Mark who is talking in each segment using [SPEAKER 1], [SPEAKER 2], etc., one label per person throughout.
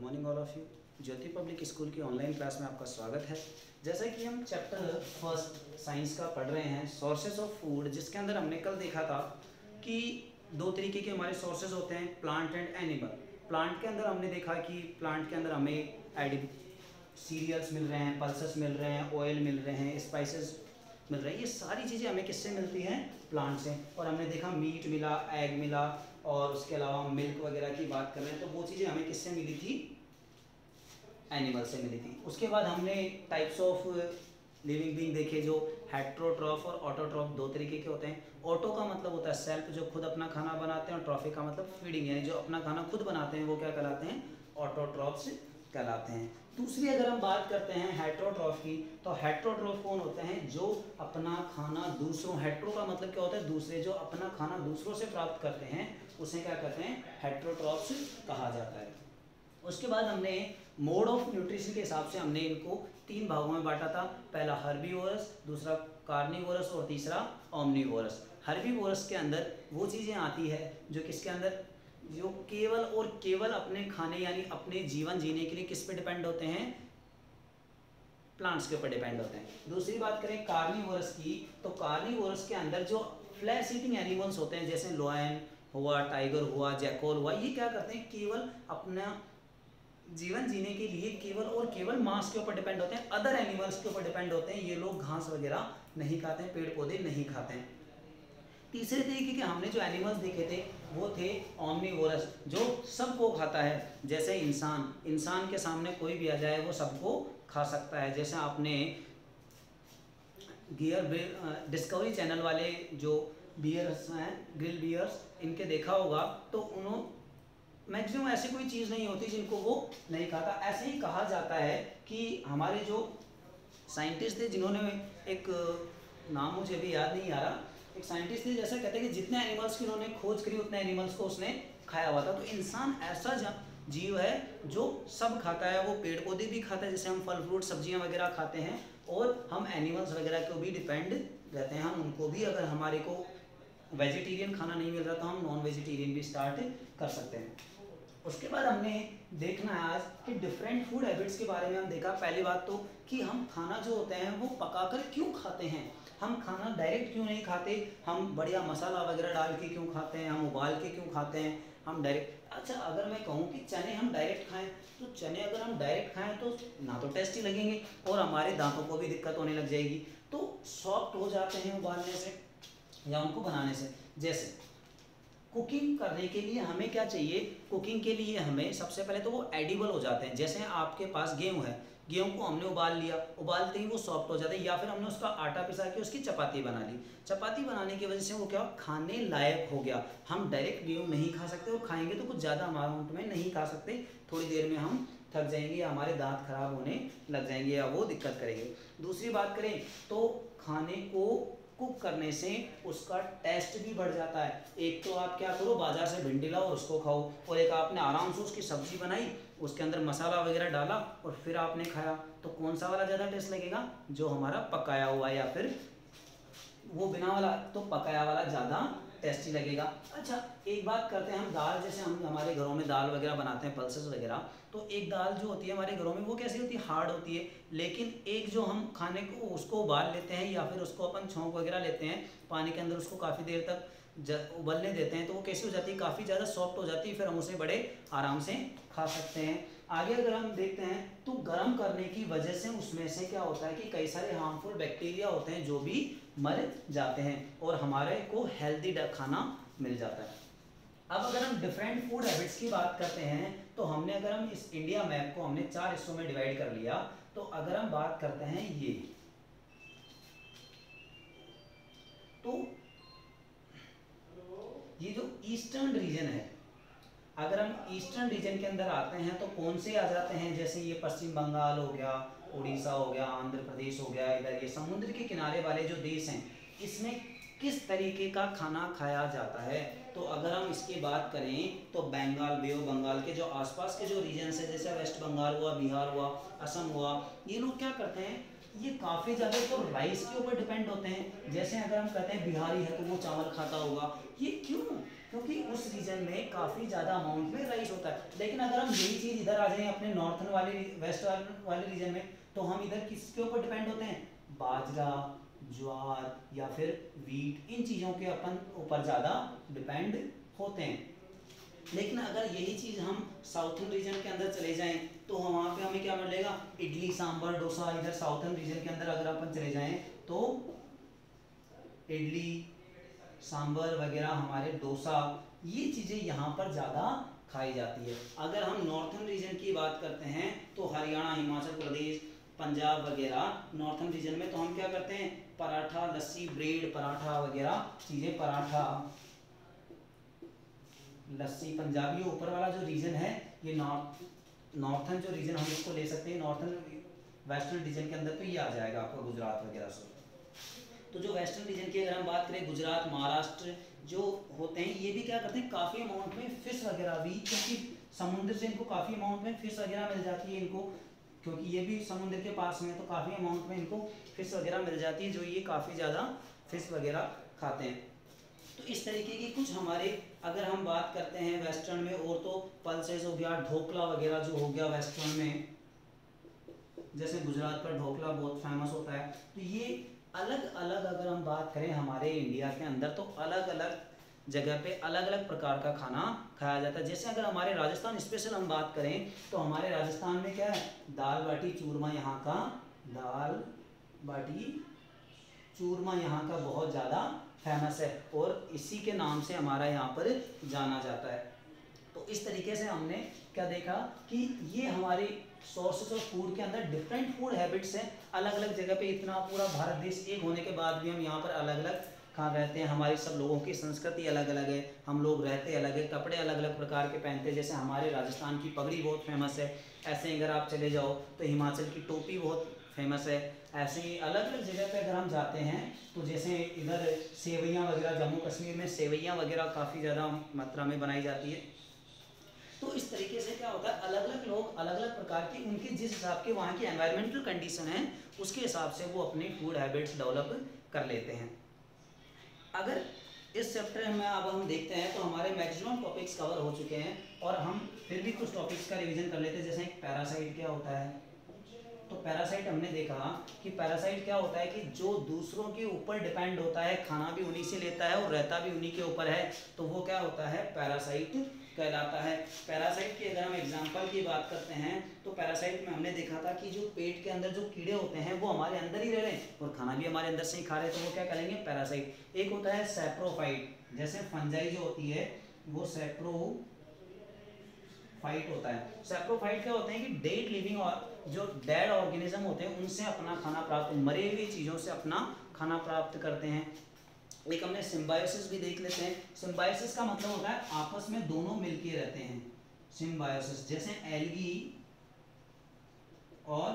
[SPEAKER 1] Morning all of you. Jyoti public school की online class में आपका स्वागत है। जैसा कि हम चैप्टर फर्स्ट साइंस का पढ़ रहे हैं, सोर्सेज ऑफ फूड, जिसके अंदर हमने कल देखा था कि दो तरीके के हमारे सोर्सेज होते हैं, प्लांट एंड एनिमल। प्लांट के अंदर हमने देखा कि प्लांट के अंदर हमें सीरियल्स मिल रहे हैं, पल्सेस मिल रहे हैं, ऑयल मिल रहे हैं, स्पाइसेस मिल रहे हैं। ये सारी चीज़ें हमें किससे मिलती हैं? प्लांट से। और हमने देखा मीट मिला, एग मिला, और उसके अलावा मिल्क वगैरह की बात कर रहे हैं तो वो चीज़ें हमें किससे मिली थी? एनिमल से मिली थी। उसके बाद हमने टाइप्स ऑफ लिविंग बीइंग देखे, जो हेट्रोट्रॉफ और ऑटोट्रॉफ दो तरीके के होते हैं। ऑटो का मतलब होता है सेल्फ, जो खुद अपना खाना बनाते हैं, और ट्रॉफी का मतलब फीडिंग, यानी जो अपना खाना खुद बनाते हैं वो क्या कहलाते हैं? ऑटोट्रॉफ्स कहलाते हैं। दूसरी अगर हम बात करते हैं हेट्रोट्रॉफ की, तो हेट्रोट्रॉफ कौन होते हैं? जो अपना खाना दूसरों, हेट्रो का मतलब क्या होता है? दूसरे, जो अपना खाना दूसरों से प्राप्त करते हैं उसे क्या कहते हैं? हेट्रोट्रॉफ्स कहा जाता है। उसके बाद हमने मोड ऑफ न्यूट्रिशन के हिसाब से हमने इनको तीन भागों में बांटा था। पहला हर्बीवोरस, दूसरा कार्निवोरस और तीसरा ओमनीवोरस। हर्बीवोरस के अंदर वो चीज़ें आती है जो किसके अंदर, जो केवल और केवल अपने खाने यानी अपने जीवन जीने के लिए किस पे डिपेंड होते हैं? प्लांट्स के ऊपर डिपेंड होते हैं। दूसरी बात करें कार्निवोरस की, तो कार्निवोरस के अंदर जो फ्लैश ईटिंग एनिमल्स होते हैं, जैसे लॉयन हुआ, टाइगर हुआ, जैकोल हुआ, ये क्या करते हैं? केवल अपना जीवन जीने के लिए केवल और केवल मांस के ऊपर डिपेंड होते हैं, अदर एनिमल्स के ऊपर डिपेंड होते हैं। ये लोग घास वगैरह नहीं खाते हैं, पेड़ पौधे नहीं खाते हैं। तीसरे तरीके के हमने जो एनिमल्स देखे थे वो थे ओमनीवोरस, जो सबको खाता है। जैसे इंसान के सामने कोई भी आ जाए वो सबको खा सकता है। जैसे आपने डिस्कवरी चैनल वाले जो बियर्स हैं, ग्रिल बियर्स, इनके देखा होगा तो उन्होंने मैक्सिमम ऐसी कोई चीज़ नहीं होती जिनको वो नहीं खाता। ऐसे ही कहा जाता है कि हमारे जो साइंटिस्ट थे, जिन्होंने एक नाम मुझे अभी याद नहीं आ रहा, एक साइंटिस्ट थे, जैसा कहते हैं कि जितने एनिमल्स की उन्होंने खोज करी उतने एनिमल्स को उसने खाया हुआ था। तो इंसान ऐसा जीव है जो सब खाता है। वो पेड़ पौधे भी खाता है, जैसे हम फल फ्रूट सब्जियां वगैरह खाते हैं, और हम एनिमल्स वगैरह को भी डिपेंड रहते हैं। हम उनको भी, अगर हमारे को वेजिटेरियन खाना नहीं मिल रहा तो हम नॉन वेजिटेरियन भी स्टार्ट कर सकते हैं। उसके बाद हमने देखना है आज कि डिफरेंट फूड हैबिट्स के बारे में हम देखा। पहली बात तो कि हम खाना जो होते हैं वो पकाकर क्यों खाते हैं, हम खाना डायरेक्ट क्यों नहीं खाते, हम बढ़िया मसाला वगैरह डाल के क्यों खाते हैं, हम उबाल के क्यों खाते हैं, हम डायरेक्ट। अच्छा, अगर मैं कहूँ कि चने हम डायरेक्ट खाएं, तो चने अगर हम डायरेक्ट खाएं तो ना तो टेस्टी लगेंगे और हमारे दांतों को भी दिक्कत होने लग जाएगी। तो सॉफ्ट हो जाते हैं उबालने से या उनको बनाने से। जैसे कुकिंग करने के लिए हमें क्या चाहिए? कुकिंग के लिए हमें सबसे पहले तो वो एडिबल हो जाते हैं। जैसे आपके पास गेहूं है, गेहूं को हमने उबाल लिया, उबालते ही वो सॉफ्ट हो जाता है, या फिर हमने उसका आटा पिसा के उसकी चपाती बना ली। चपाती बनाने की वजह से वो क्या, खाने लायक हो गया। हम डायरेक्ट गेहूं नहीं खा सकते, और खाएंगे तो कुछ ज़्यादा अमाउंट में नहीं खा सकते, थोड़ी देर में हम थक जाएंगे या हमारे दांत खराब होने लग जाएंगे या वो दिक्कत करेंगे। दूसरी बात करें तो खाने को कुक करने से उसका टेस्ट भी बढ़ जाता है। एक तो आप क्या करो, बाजार से भिंडी लाओ और उसको खाओ, और एक आपने आराम से उसकी सब्जी बनाई, उसके अंदर मसाला वगैरह डाला और फिर आपने खाया, तो कौन सा वाला ज़्यादा टेस्ट लगेगा? जो हमारा पकाया हुआ, या फिर वो बिना वाला, तो पकाया वाला ज़्यादा टेस्टी लगेगा। अच्छा, एक बात करते हैं हम दाल, जैसे हम हमारे घरों में दाल वगैरह बनाते हैं, पल्सेस वगैरह, तो एक दाल जो होती है हमारे घरों में वो कैसी होती है? हार्ड होती है। लेकिन एक जो हम खाने को उसको उबाल लेते हैं या फिर उसको अपन छौंक वगैरह लेते हैं पानी के अंदर, उसको काफ़ी देर तक उबलने देते हैं, तो वो कैसी हो जाती है? काफ़ी ज़्यादा सॉफ्ट हो जाती है, फिर हम उसे बड़े आराम से खा सकते हैं। आगे अगर हम देखते हैं तो गर्म करने की वजह से उसमें से क्या होता है कि कई सारे हार्मफुल बैक्टीरिया होते हैं जो भी मर जाते हैं और हमारे को हेल्दी खाना मिल जाता है। अब अगर हम डिफरेंट फूड हैबिट्स की बात करते हैं तो हमने, अगर हम इस इंडिया मैप को हमने 4 हिस्सों में डिवाइड कर लिया, तो अगर हम बात करते हैं तो ये जो ईस्टर्न रीजन है, अगर हम ईस्टर्न रीजन के अंदर आते हैं तो कौन से आ जाते हैं? जैसे ये पश्चिम बंगाल हो गया, उड़ीसा हो गया, आंध्र प्रदेश हो गया, इधर ये समुद्र के किनारे वाले जो देश हैं, इसमें किस तरीके का खाना खाया जाता है? तो अगर हम इसकी बात करें तो बंगाल, बे ऑफ बंगाल के जो आसपास के जो रीजन्स हैं, जैसे वेस्ट बंगाल हुआ, बिहार हुआ, असम हुआ, ये लोग क्या करते हैं? ये काफ़ी ज़्यादा तो राइस के ऊपर डिपेंड होते हैं। जैसे अगर हम कहते हैं बिहारी है तो वो चावल खाता होगा, ये क्यों? क्योंकि उस रीजन में काफ़ी ज़्यादा अमाउंट में राइस होता है। लेकिन अगर हम यही चीज़ इधर आ जाएं अपने नॉर्थन वाले वेस्ट वाले रीजन में, तो हम इधर किसके ऊपर डिपेंड होते हैं, बाजरा, ज्वार या फिर वीट, इन चीज़ों के अपन ऊपर ज़्यादा डिपेंड होते हैं। लेकिन अगर यही चीज़ हम साउथर्न रीजन के अंदर चले जाएं तो वहाँ पे हमें क्या मिलेगा, इडली सांभर डोसा। इधर साउथर्न रीजन के अंदर अगर अपन चले जाएं तो इडली सांभर वगैरह, हमारे डोसा, ये चीज़ें यहाँ पर ज़्यादा खाई जाती है। अगर हम नॉर्थर्न रीजन की बात करते हैं तो हरियाणा, हिमाचल प्रदेश, पंजाब वगैरह नॉर्थर्न रीजन में, तो हम क्या करते हैं, पराठा, लस्सी, ब्रेड, पराठा वगैरह चीज़ें, पराठा, लस्सी। पंजाबी ऊपर वाला जो रीजन है ये नॉर्थर्न जो रीजन हम इसको ले सकते हैं, नॉर्थर्न वेस्टर्न रीजन के अंदर तो ये आ जाएगा आपका गुजरात वगैरह से। तो जो वेस्टर्न रीजन की अगर हम बात करें, गुजरात, महाराष्ट्र जो होते हैं, ये भी क्या करते हैं, काफ़ी अमाउंट में फिश वगैरह भी, क्योंकि समुद्र से इनको काफ़ी अमाउंट में फिश वगैरह मिल जाती है इनको, क्योंकि ये भी समुद्र के पास में है, तो काफ़ी अमाउंट में इनको फिश वगैरह मिल जाती है, जो ये काफ़ी ज़्यादा फिश वगैरह खाते हैं। तो इस तरीके की कुछ हमारे, अगर हम बात करते हैं वेस्टर्न में, और तो पल्सेस हो गया, ढोकला वगैरह जो हो गया वेस्टर्न में, जैसे गुजरात का ढोकला बहुत फेमस होता है। तो ये अलग अलग अगर हम बात करें हमारे इंडिया के अंदर, तो अलग अलग जगह पे अलग अलग प्रकार का खाना खाया जाता है। जैसे अगर हमारे राजस्थान स्पेशल हम बात करें तो हमारे राजस्थान में क्या है, दाल बाटी चूरमा, यहाँ का दाल बाटी चूरमा यहाँ का बहुत ज़्यादा फेमस है, और इसी के नाम से हमारा यहाँ पर जाना जाता है। तो इस तरीके से हमने क्या देखा कि ये हमारे सोर्सेज ऑफ फूड के अंदर डिफरेंट फूड हैबिट्स हैं अलग अलग जगह पे। इतना पूरा भारत देश एक होने के बाद भी हम यहाँ पर अलग अलग कहाँ रहते हैं, हमारी सब लोगों की संस्कृति अलग अलग है, हम लोग रहते अलग है, कपड़े अलग अलग प्रकार के पहनते हैं। जैसे हमारे राजस्थान की पगड़ी बहुत फेमस है, ऐसे अगर आप चले जाओ तो हिमाचल की टोपी बहुत फेमस है। ऐसे ही अलग अलग जगह पे अगर हम जाते हैं तो जैसे इधर सेवइयाँ वगैरह, जम्मू कश्मीर में सेवइयाँ वगैरह काफ़ी ज़्यादा मात्रा में बनाई जाती है। तो इस तरीके से क्या होता है, अलग अलग लोग अलग अलग प्रकार की, उनके जिस हिसाब के वहाँ की एनवायरमेंटल कंडीशन है उसके हिसाब से वो अपने फूड हैबिट्स डेवलप कर लेते हैं। अगर इस चैप्टर में अब हम देखते हैं तो हमारे मैक्सिमम टॉपिक्स कवर हो चुके हैं, और हम फिर भी कुछ टॉपिक्स का रिवीजन कर लेते हैं। जैसे एक पैरासाइट क्या होता है, तो पैरासाइट हमने देखा कि पैरासाइट क्या होता है कि जो दूसरों के ऊपर डिपेंड होता है, खाना भी उन्हीं से लेता है और रहता भी उन्हीं के ऊपर है, तो वो क्या होता है, पैरासाइट कहलाता है। पैरासाइट की अगर हम एग्जांपल की बात करते हैं तो पैरासाइट में हमने देखा था कि जो पेट के अंदर जो कीड़े होते हैं वो हमारे अंदर ही रह रहे हैं और खाना भी हमारे अंदर से ही खा रहे हैं, तो वो क्या कहेंगे, पैरासाइट। एक होता है सैप्रोफाइट, जैसे फंजाई जो होती है वो सैप्रोफाइट होता है। सैप्रोफाइट क्या होते हैं कि डेड लिविंग और जो डेड ऑर्गेनिज्म होते हैं उनसे अपना खाना प्राप्त, मरे हुए चीज़ों से अपना खाना प्राप्त करते हैं। एक हमने सिम्बायोसिस भी देख लेते हैं। सिम्बायोसिस का मतलब होता है आपस में दोनों मिलके रहते हैं, सिम्बायोसिस। जैसे एल्गी और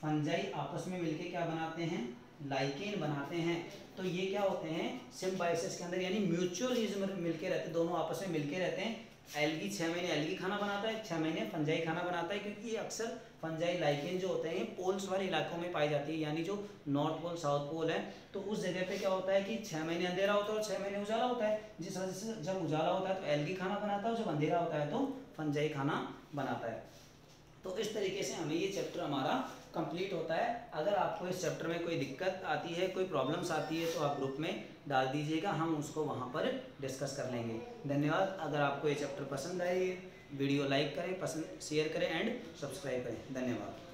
[SPEAKER 1] फंजाई आपस में मिलके क्या बनाते हैं, लाइकेन बनाते हैं। तो ये क्या होते हैं, सिम्बायोसिस के अंदर, यानी म्यूचुअलिज्म मिलके रहते हैं, दोनों आपस में मिलके रहते हैं। एल्गी 6 महीने एल्गी खाना बनाता है, 6 महीने फंजाई खाना बनाता है, क्योंकि ये अक्सर फंजाई लाइकेन जो होते हैं पोल्स वाले इलाकों में पाई जाती है, यानी जो नॉर्थ पोल साउथ पोल है, तो उस जगह पे क्या होता है कि 6 महीने अंधेरा होता है और 6 महीने उजाला होता है। जिस वजह से जब उजाला होता है तो एल्गी खाना बनाता है, जब अंधेरा होता है तो फंजाई खाना बनाता है। तो इस तरीके से हमें ये चैप्टर हमारा कंप्लीट होता है। अगर आपको इस चैप्टर में कोई दिक्कत आती है, कोई प्रॉब्लम्स आती है, तो आप ग्रुप में डाल दीजिएगा, हम उसको वहाँ पर डिस्कस कर लेंगे। धन्यवाद। अगर आपको ये चैप्टर पसंद आए, वीडियो लाइक करें, पसंद शेयर करें एंड सब्सक्राइब करें। धन्यवाद।